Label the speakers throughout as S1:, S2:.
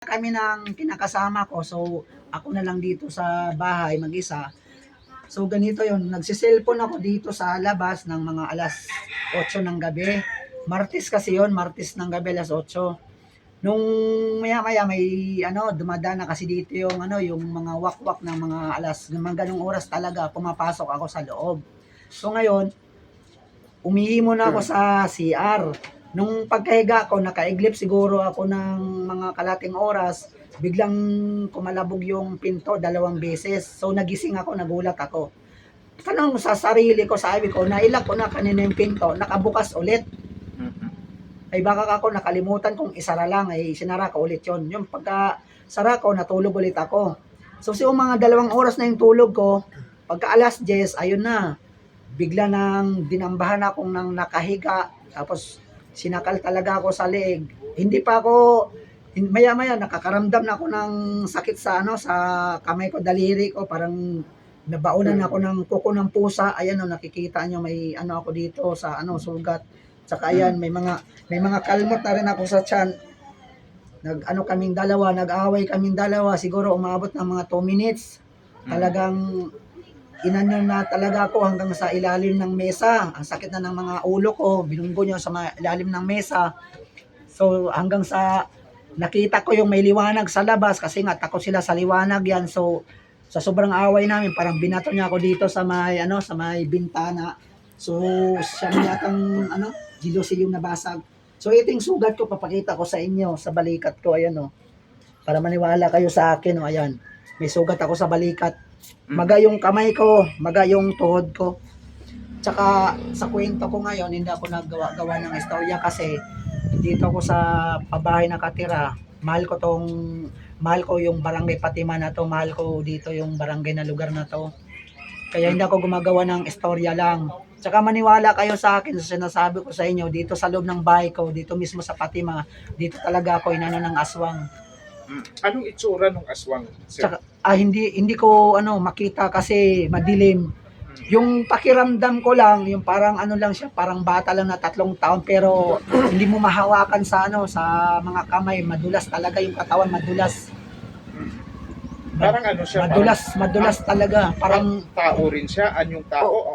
S1: Kami ng kinakasama ko, so ako na lang dito sa bahay mag-isa. So ganito yon, nagsiselfon ako dito sa labas ng mga alas 8 ng gabi. Martes kasi yon, Martes ng gabi alas 8. Nung maya-maya may dumadaan na kasi dito yung yung mga wakwak ng mga alas, ng mga ganung oras talaga pumapasok ako sa loob. So ngayon, umihi muna ako sa CR. Nung pagkahiga ko, nakaiglip siguro ako ng mga kalating oras, biglang kumalabog yung pinto 2 beses. So nagising ako, nagulat ako. Tanong sa sarili ko, sabi ko, nailak ko na kanina yung pinto, nakabukas ulit. Ay baka ako nakalimutan kung isara lang, ay sinara ko ulit yon. Yung pagka sara ko, natulog ulit ako. So mga 2 oras na yung tulog ko, pagka alas 10, ayun na, bigla nang dinambahan akong nang nakahiga, tapos sinakal talaga ako sa leeg. Hindi pa ako, maya-maya nakakaramdam na ako ng sakit sa sa kamay ko, daliri ko, parang nabaunan ako ng kuko ng pusa. Ayan nakikita nyo may ako dito sa sugat. Saka ayan, may mga kalmot na rin ako sa tiyan. Kaming dalawa, nag-away kaming dalawa, siguro umabot ng mga 2 minutes. Talagang inano na talaga ako hanggang sa ilalim ng mesa. Ang sakit na ng mga ulo ko, binunggo niyo sa ilalim ng mesa. So hanggang sa nakita ko yung may liwanag sa labas, kasi nga takot sila sa liwanag yan. So sa sobrang away namin, parang binato niya ako dito sa may sa may bintana. So siya yatang jealousy yung nabasag. So ito yung sugat ko, papakita ko sa inyo sa balikat ko, ayan para maniwala kayo sa akin, ayan. May sugat ako sa balikat. Maga yung kamay ko, maga yung tuhod ko. Tsaka sa kwento ko ngayon, hindi ako naggawa-gawa ng istorya kasi dito ako sa pabahay nakatira. Mahal ko yung barangay Fatima na to, mahal ko dito yung barangay na lugar na to. Kaya hindi ako gumagawa ng istorya lang. Tsaka maniwala kayo sa akin sa sinasabi ko sa inyo, dito sa loob ng bahay ko, dito mismo sa Fatima, dito talaga ako inano ng aswang.
S2: Anong itsura ng aswang, sir?
S1: Tsaka, hindi ko makita kasi madilim. Yung pakiramdam ko lang, yung parang lang siya, parang bata lang na 3 taon, pero hindi mo mahawakan sa sa mga kamay, madulas talaga yung katawan, madulas.
S2: Parang siya?
S1: Madulas talaga, parang
S2: tao rin siya, anyong tao?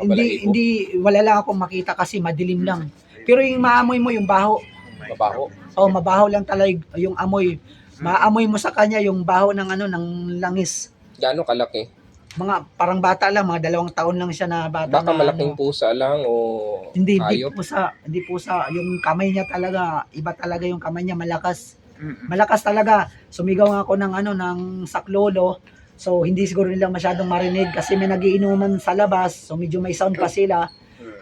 S1: hindi, wala lang akong makita kasi madilim lang. Pero yung maamoy mo, yung baho.
S3: Mabaho?
S1: Mabaho lang talaga yung amoy. Maamoy mo sa kanya yung baho ng ng langis.
S3: Gaano kalaki?
S1: Mga parang bata lang, mga 2 taon lang siya na bata.
S3: Baka
S1: na,
S3: malaking pusa lang o
S1: hindi
S3: hayop?
S1: Hindi pusa. Yung kamay niya talaga, iba talaga yung kamay niya, malakas. Malakas talaga. Sumigaw nga ako ng saklolo. So hindi siguro nila masyadong marinig kasi may nagiinuman sa labas. So medyo may sound pa sila.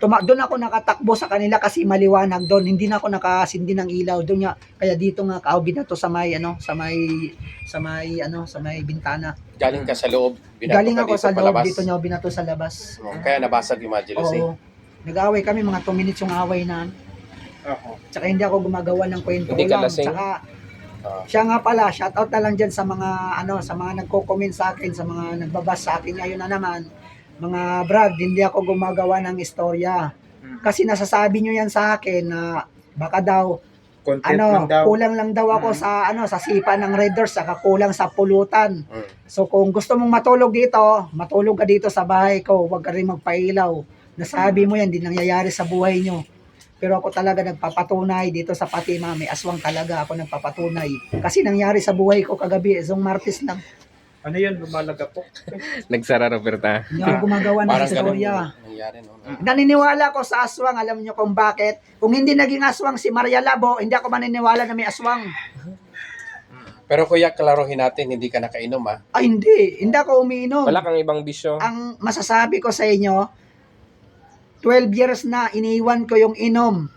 S1: Doon ako nakatakbo sa kanila kasi maliwanag doon. Hindi na ako nakasindi ng ilaw doon nga. Kaya dito nga binato sa may sa may bintana.
S3: Galing ka sa loob?
S1: Galing ako sa loob, dito niya binato sa labas.
S3: Kaya nabasag yung jealousy?
S1: Oo. Nag-away kami, mga 2 minutes yung away na. Tsaka hindi ako gumagawa ng kwento
S3: Hindi ka
S1: lang.
S3: lasing?
S1: Tsaka siya nga pala, shout out na lang dyan sa mga sa mga nagko-comment sa akin, sa mga nagbabas sa akin ngayon na naman. Mga brad, hindi ako gumagawa ng istorya. Kasi nasasabi nyo yan sa akin na baka daw
S2: Content lang daw.
S1: kulang lang daw ako sa sa sipa ng Red Doors, saka kulang sa pulutan. So kung gusto mong matulog dito, matulog ka dito sa bahay ko, huwag ka rin magpailaw. Nasabi mo yan, di nangyayari sa buhay nyo. Pero ako talaga nagpapatunay dito sa Fatima, may aswang talaga ako nagpapatunay. Kasi nangyari sa buhay ko kagabi, isang Martes lang.
S2: Ano yun, lumalaga po?
S3: Nagsara, Roberta.
S1: Hindi ako gumagawa ng
S3: Parang ganun
S1: istorya.
S3: nangyari, no?
S1: Naniniwala ko sa aswang, alam niyo kung bakit? Kung hindi naging aswang si Maria Labo, hindi ako maniniwala na may aswang.
S3: Pero kuya, klarohin natin, hindi ka nakainom, ha?
S1: Ay hindi ako umiinom.
S3: Wala kang ibang bisyo?
S1: Ang masasabi ko sa inyo, 12 years na iniwan ko yung inom.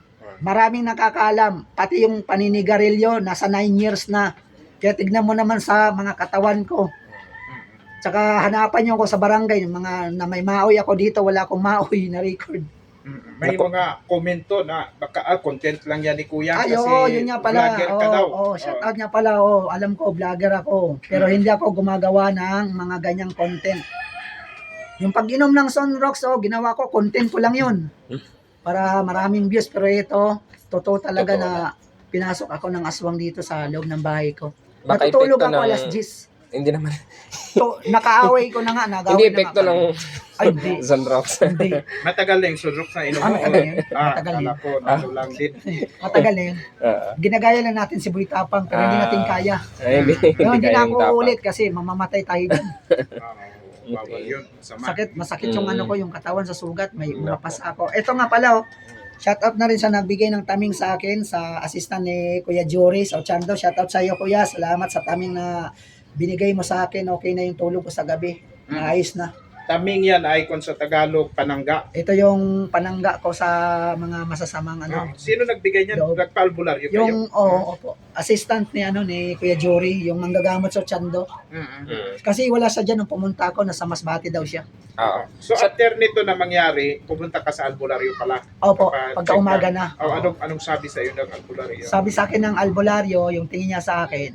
S1: Maraming nakakaalam, pati yung paninigarilyo, nasa 9 years na. Kaya tignan mo naman sa mga katawan ko. Tsaka hanapan niyo ako sa barangay, yung mga na may maoy ako dito, wala akong maoy na record.
S2: May mga komento na baka content lang yan ni Kuya
S1: Ay,
S2: kasi
S1: yun nga pala.
S2: vlogger ka daw.
S1: Shout out nga pala. Alam ko, vlogger ako. Pero hindi ako gumagawa ng mga ganyang content. Yung pag-inom ng Sunrocks, ginawa ko, content ko lang yun. Para maraming views. Pero ito, totoo talaga
S3: Totoo
S1: na pinasok ako ng aswang dito sa loob ng bahay ko.
S3: Baka
S1: Natutulog
S3: epekto
S1: ako
S3: ng...
S1: alas 10.
S3: Hindi naman.
S1: Nakaaway ko na nga,
S3: Hindi
S1: nagaway na
S3: epekto
S1: nga.
S3: ng
S1: Ay, hindi.
S3: Sunrocks.
S1: Hindi.
S2: Matagal na yung sunrok sa inom mo.
S1: Matagal na yun.
S2: Ah,
S1: Matagal na
S2: akala
S1: yun.
S2: ko, ano lang din.
S1: Matagal na yun.
S3: Ah,
S1: Ginagaya lang natin si Boy Tapang, pero hindi natin kaya.
S3: ay, hindi,
S1: No, hindi na
S3: kayang
S1: ako
S3: tapang.
S1: uulit kasi mamamatay tayo dyan.
S2: Bawal yun. Sama.
S1: Masakit yung
S3: Mm.
S1: ano ko, yung katawan sa sugat, may umapas ako. Ito nga pala, shout out na rin sa nagbigay ng taming sa akin, sa assistant ni Kuya Joris Ochando. Shout out sa iyo, Kuya. Salamat sa taming na binigay mo sa akin. Okay na yung tulog ko sa gabi. Naayos na.
S2: Taming yan, icon sa Tagalog, panangga.
S1: Ito yung panangga ko sa mga masasamang ano.
S2: Sino nagbigay niyan?
S1: Loob.
S2: Nagpalbularyo kayo?
S1: Yung, opo, assistant ni ano ni Kuya Jory, yung manggagamot sa Ochando.
S2: Mm-mm.
S1: Kasi wala siya dyan nung pumunta ako, nasa Masbate daw siya.
S3: Oo.
S2: So after nito na mangyari, pumunta ka sa albularyo pala.
S1: Opo,
S2: Pa-check
S1: pagka umaga na.
S2: Oh, anong sabi sa iyo ng albularyo?
S1: Sabi sa akin ng albularyo, yung tingin niya sa akin,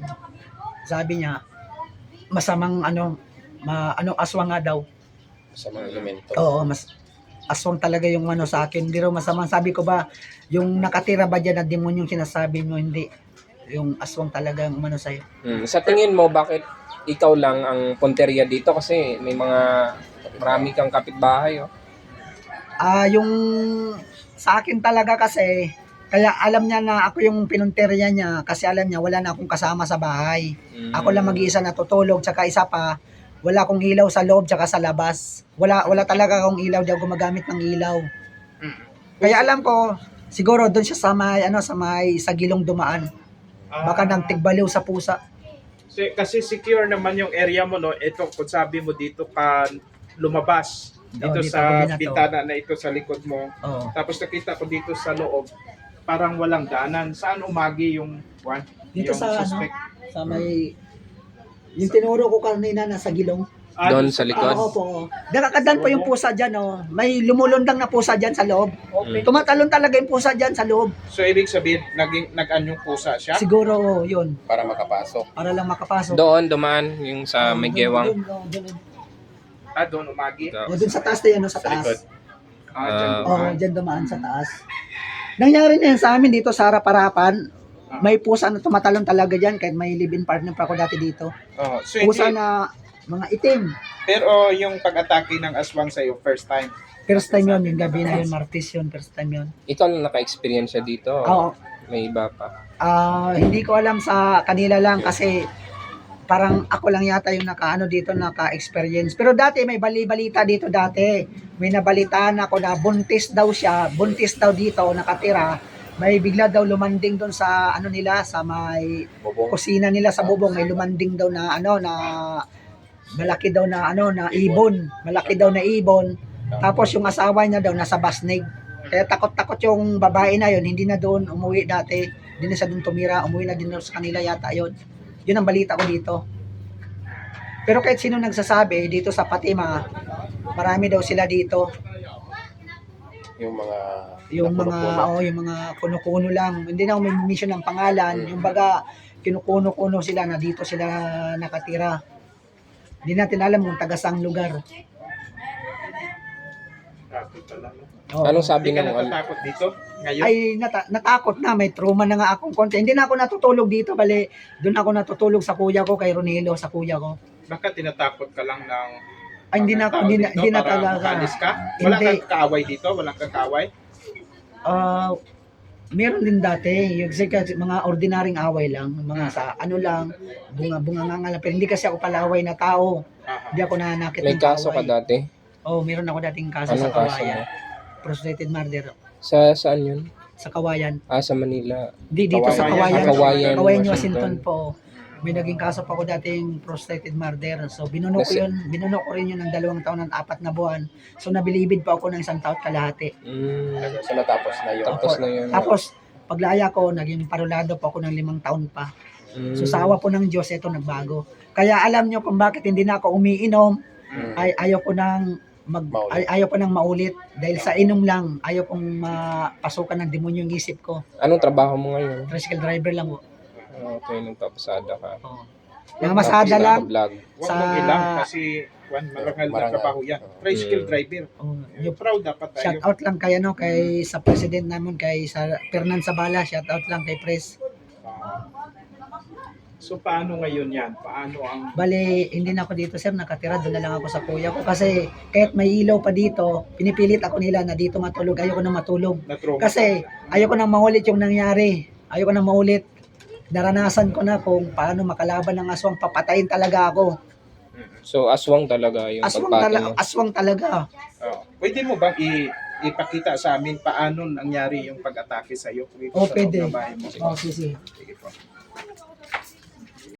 S1: sabi niya, masamang aswang nga daw.
S3: Sa mga elemento.
S1: Oo, mas aswang talaga yung ano sa akin. Hindi raw masamang. Sabi ko ba, yung nakatira ba dyan na demon yung sinasabi mo, hindi. Yung aswang talaga yung umano sa'yo.
S3: Sa tingin mo, bakit ikaw lang ang punteriya dito? Kasi may marami kang kapitbahay. Oh.
S1: Yung sa akin talaga kasi, kaya alam niya na ako yung pinunterya niya kasi alam niya wala na akong kasama sa bahay. Ako lang mag-iisa natutulog, tsaka isa pa, wala akong ilaw sa loob tsaka sa labas. Wala talaga akong ilaw, di ako gumagamit ng ilaw. Kaya alam ko, siguro doon siya sa gilong dumaan. Baka nang tigbaliw sa pusa.
S2: Kasi secure naman yung area mo, no? Ito, kung sabi mo dito ka lumabas. Dito
S1: Dito
S2: sa
S1: ako binato.
S2: bintana na ito sa likod mo.
S1: Oo.
S2: Tapos nakita ko dito sa loob, parang walang daanan. Saan umagi yung one?
S1: Dito
S2: yung
S1: sa
S2: suspect?
S1: sa may yung tinuro ko kanina nasa gilong.
S3: Doon sa likod?
S1: Oo. Nakakadan po yung pusa dyan, oh. May lumulundang na pusa dyan sa loob. Tumatalon talaga yung pusa dyan sa loob.
S2: So, ibig sabihin, nag-anyong pusa siya?
S1: Siguro, yun.
S3: Para makapasok.
S1: Para lang makapasok.
S3: Doon, dumaan, yung sa may gewang.
S2: Doon umagi?
S1: Doon sa taas na yan, sa
S3: Sa likod.
S1: taas.
S2: Dyan
S1: Oo,
S2: dumaan.
S1: dyan dumaan sa taas. Nangyari na yan sa amin dito sa harap-harapan. May pusa na tumatalon talaga dyan kahit may live-in partner pa ako dati dito.
S2: Oh, so
S1: Pusa
S2: hindi,
S1: na mga itim.
S2: pero yung pag-atake ng aswang sa'yo, first time.
S1: First time yun, yung gabi na yun, Martes yun, first time yun.
S3: Ikaw lang naka-experience siya dito.
S1: Oo.
S3: May iba pa.
S1: Hindi ko alam sa kanila lang kasi parang ako lang yata yung naka-experience. Pero dati may balita dito dati. May nabalitaan ako na buntis daw dito, nakatira. May bigla daw lumanding doon sa sa may
S3: Bubong.
S1: kusina nila sa bubong, may lumanding daw na na malaki daw na ibon. Malaki daw na ibon. Tapos yung asawa niya daw nasa basnig. Kaya takot-takot yung babae na yun, hindi na doon umuwi dati. Hindi na siya doon tumira, umuwi na din doon sa kanila yata yun. Yun ang balita ko dito. Pero kahit sino nagsasabi, dito sa Fatima, marami daw sila dito.
S3: Yung mga...
S1: Yung mga kuno-kuno lang. Hindi na ako may mission ng pangalan. Yung baga, kinukuno-kuno sila na dito sila nakatira. Hindi natin alam kung taga-saang lugar. Oo.
S3: Anong sabi
S2: Hindi ka
S3: ng...
S2: natatakot dito ngayon?
S1: Ay, natakot na. May trauma na nga akong konti. Hindi na ako natutulog dito. Bali, doon ako natutulog sa kuya ko, kay Ronilo, sa kuya ko.
S2: Baka tinatakot ka lang ng
S1: Ay, hindi na
S2: tao dito para
S1: talaga.
S2: makalis ka? Wala
S1: Hindi.
S2: kang kaaway dito? Walang kang kaaway?
S1: Meron din dati, yung kasi mga ordinaryong away lang, mga sa lang, bunga nga lang. Pero hindi kasi ako palaway na tao. Hindi ako nanakit
S3: May
S1: ng
S3: kaso ka
S1: kaaway.
S3: dati?
S1: Meron ako dating kaso
S3: Anong
S1: sa
S3: kaso
S1: Kawayan.
S3: mo?
S1: Prostrated murder.
S3: Saan yun?
S1: Sa Kawayan.
S3: Sa Manila.
S1: Dito sa
S2: Kawayan.
S1: Kawayan.
S3: Kawayan,
S1: Kawayan,
S3: Washington.
S1: Washington po. May naging kaso pa ako dating prostrated murder. So binuno ko rin yun ng 2 taon at 4 na buwan. So nabilibid pa ako ng 1 taon kalahati.
S3: So natapos na yun. Tapos na yun.
S1: Tapos paglaya ko, naging parolado pa ako ng 5 taon pa. So sa awa po ng Diyos, ito nagbago. Kaya alam nyo kung bakit hindi na ako umiinom, ay ayaw ko nang maulit dahil sa inom lang, ayaw kong mapasukan ng demonyo yung isip ko.
S3: Anong trabaho mo ngayon?
S1: Tricycle driver lang po.
S3: Okay, nagpapasada ka.
S1: Mga masada lang.
S3: Vlog.
S2: Huwag
S1: Sa-
S2: mong ilang kasi marangal na
S3: Marangal.
S2: trabaho yan. Tricycle driver.
S1: Yung
S2: Proud dapat tayo.
S1: shout out lang kay kay sa president namin, kay sa Fernan Sabala, shout out lang kay Pres.
S2: So paano ngayon yan? Paano ang
S1: Bale, hindi na ako dito sir, nakatira doon na lang ako sa kuya ko kasi kahit may ilaw pa dito, pinipilit ako nila na dito matulog. Ayoko na matulog.
S2: na-trauma?
S1: Kasi ayoko nang maulit yung nangyari. Ayoko nang maulit. Naranasan ko na kung paano makalaban ng aswang, papatayin talaga ako.
S3: So, aswang talaga yung pagpatay mo.
S1: Aswang talaga.
S2: Oh. Pwede mo bang ipakita sa amin paano nangyari yung pag-atake sa iyo?
S1: Oh, pwede.
S2: Mo.
S1: Oh, sige.
S2: Sige po.